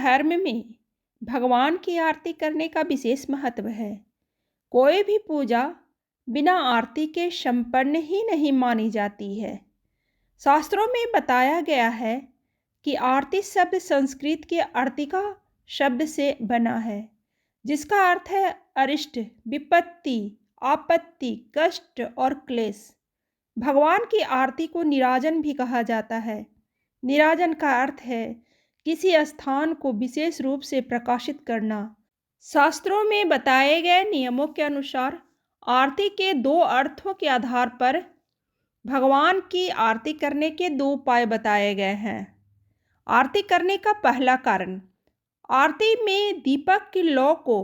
धर्म में भगवान की आरती करने का विशेष महत्व है। कोई भी पूजा बिना आरती के संपन्न ही नहीं मानी जाती है। शास्त्रों में बताया गया है कि आरती शब्द संस्कृत के अर्तिका शब्द से बना है, जिसका अर्थ है अरिष्ट, विपत्ति, आपत्ति, कष्ट और क्लेश। भगवान की आरती को निराजन भी कहा जाता है। निराजन का अर्थ है किसी स्थान को विशेष रूप से प्रकाशित करना। शास्त्रों में बताए गए नियमों के अनुसार आरती के दो अर्थों के आधार पर भगवान की आरती करने के दो उपाय बताए गए हैं। आरती करने का पहला कारण, आरती में दीपक की लौ को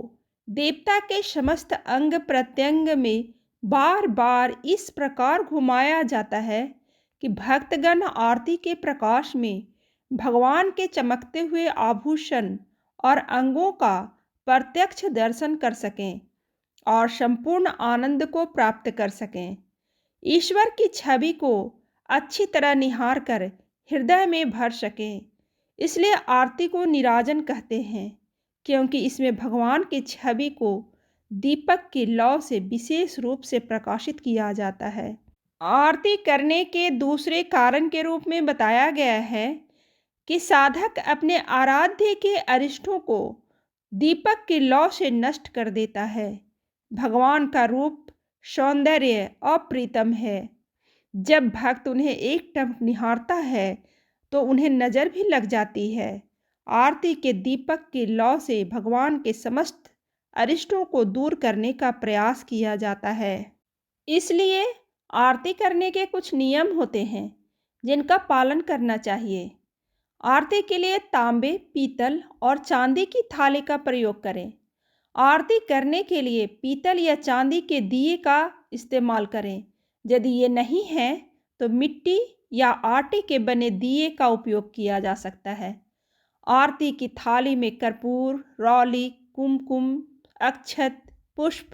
देवता के समस्त अंग प्रत्यंग में बार बार इस प्रकार घुमाया जाता है कि भक्तगण आरती के प्रकाश में भगवान के चमकते हुए आभूषण और अंगों का प्रत्यक्ष दर्शन कर सकें और संपूर्ण आनंद को प्राप्त कर सकें। ईश्वर की छवि को अच्छी तरह निहार कर हृदय में भर सकें। इसलिए आरती को निराजन कहते हैं, क्योंकि इसमें भगवान की छवि को दीपक की लौ से विशेष रूप से प्रकाशित किया जाता है। आरती करने के दूसरे कारण के रूप में बताया गया है कि साधक अपने आराध्य के अरिष्टों को दीपक की लौ से नष्ट कर देता है। भगवान का रूप सौंदर्य अप्रीतम है। जब भक्त उन्हें एकटक निहारता है तो उन्हें नज़र भी लग जाती है। आरती के दीपक की लौ से भगवान के समस्त अरिष्टों को दूर करने का प्रयास किया जाता है। इसलिए आरती करने के कुछ नियम होते हैं जिनका पालन करना चाहिए। आरती के लिए तांबे, पीतल और चांदी की थाली का प्रयोग करें। आरती करने के लिए पीतल या चांदी के दिए का इस्तेमाल करें। यदि ये नहीं है तो मिट्टी या आटे के बने दिए का उपयोग किया जा सकता है। आरती की थाली में कर्पूर, रौली, कुमकुम, अक्षत, पुष्प,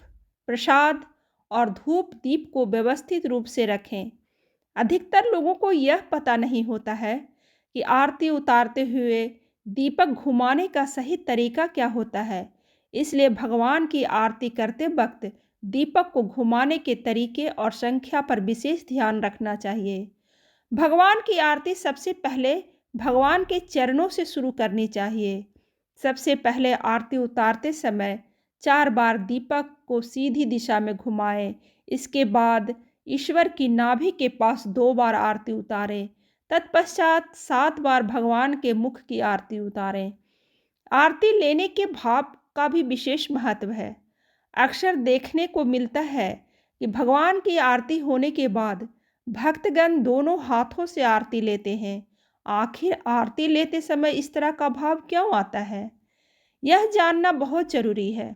प्रसाद और धूप दीप को व्यवस्थित रूप से रखें। अधिकतर लोगों को यह पता नहीं होता है कि आरती उतारते हुए दीपक घुमाने का सही तरीका क्या होता है। इसलिए भगवान की आरती करते वक्त दीपक को घुमाने के तरीके और संख्या पर विशेष ध्यान रखना चाहिए। भगवान की आरती सबसे पहले भगवान के चरणों से शुरू करनी चाहिए। सबसे पहले आरती उतारते समय 4 बार दीपक को सीधी दिशा में घुमाएं। इसके बाद ईश्वर की नाभि के पास 2 बार आरती उतारें। तत्पश्चात 7 बार भगवान के मुख की आरती उतारें। आरती लेने के भाव का भी विशेष महत्व है। अक्सर देखने को मिलता है कि भगवान की आरती होने के बाद भक्तगण दोनों हाथों से आरती लेते हैं। आखिर आरती लेते समय इस तरह का भाव क्यों आता है, यह जानना बहुत जरूरी है।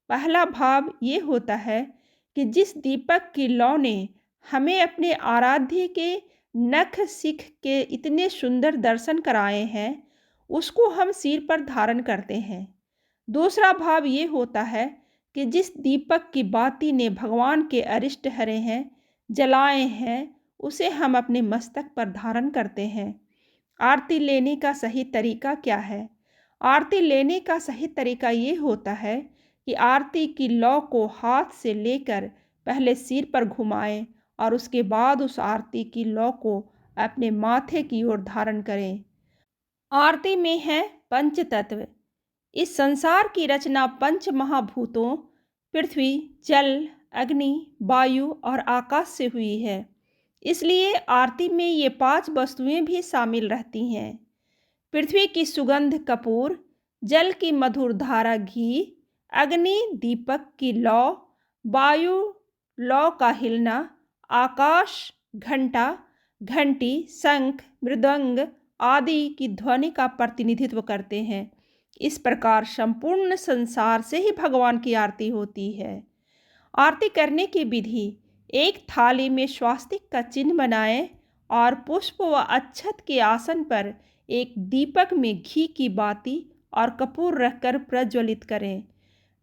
पहला भाव ये होता है कि जिस दीपक की लौ ने हमें अपने आराध्य के नख सिख के इतने सुंदर दर्शन कराए हैं, उसको हम सिर पर धारण करते हैं। दूसरा भाव ये होता है कि जिस दीपक की बाती ने भगवान के अरिष्ट हरे हैं, जलाए हैं, उसे हम अपने मस्तक पर धारण करते हैं। आरती लेने का सही तरीका क्या है? आरती लेने का सही तरीका ये होता है कि आरती की लौ को हाथ से लेकर पहले सिर पर घुमाएं और उसके बाद उस आरती की लौ को अपने माथे की ओर धारण करें। आरती में है पंच तत्व। इस संसार की रचना 5 महाभूतों पृथ्वी, जल, अग्नि, वायु और आकाश से हुई है। इसलिए आरती में ये 5 वस्तुएं भी शामिल रहती हैं। पृथ्वी की सुगंध कपूर, जल की मधुर धारा घी, अग्नि दीपक की लौ, वायु लौ का हिलना, आकाश घंटा, घंटी, शंख, मृदंग आदि की ध्वनि का प्रतिनिधित्व करते हैं। इस प्रकार संपूर्ण संसार से ही भगवान की आरती होती है। आरती करने की विधि, एक थाली में स्वास्तिक का चिन्ह बनाएं और पुष्प व अक्षत के आसन पर एक दीपक में घी की बाती और कपूर रखकर प्रज्वलित करें।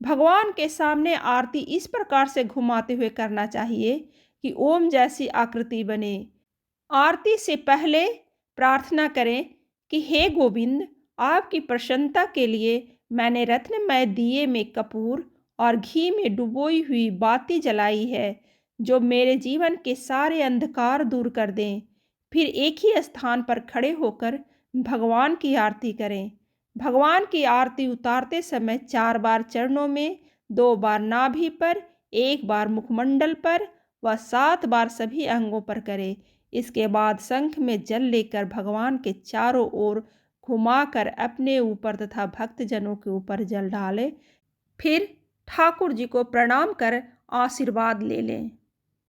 भगवान के सामने आरती इस प्रकार से घुमाते हुए करना चाहिए कि ओम जैसी आकृति बने। आरती से पहले प्रार्थना करें कि हे गोविंद, आपकी प्रसन्नता के लिए मैंने रत्नमय दिए में कपूर और घी में डुबोई हुई बाती जलाई है, जो मेरे जीवन के सारे अंधकार दूर कर दें। फिर एक ही स्थान पर खड़े होकर भगवान की आरती करें। भगवान की आरती उतारते समय 4 बार चरणों में, 2 बार नाभि पर, 1 बार मुखमंडल पर व 7 बार सभी अंगों पर करें। इसके बाद शंख में जल लेकर भगवान के चारों ओर घुमाकर अपने ऊपर तथा भक्तजनों के ऊपर जल डालें। फिर ठाकुर जी को प्रणाम कर आशीर्वाद ले लें।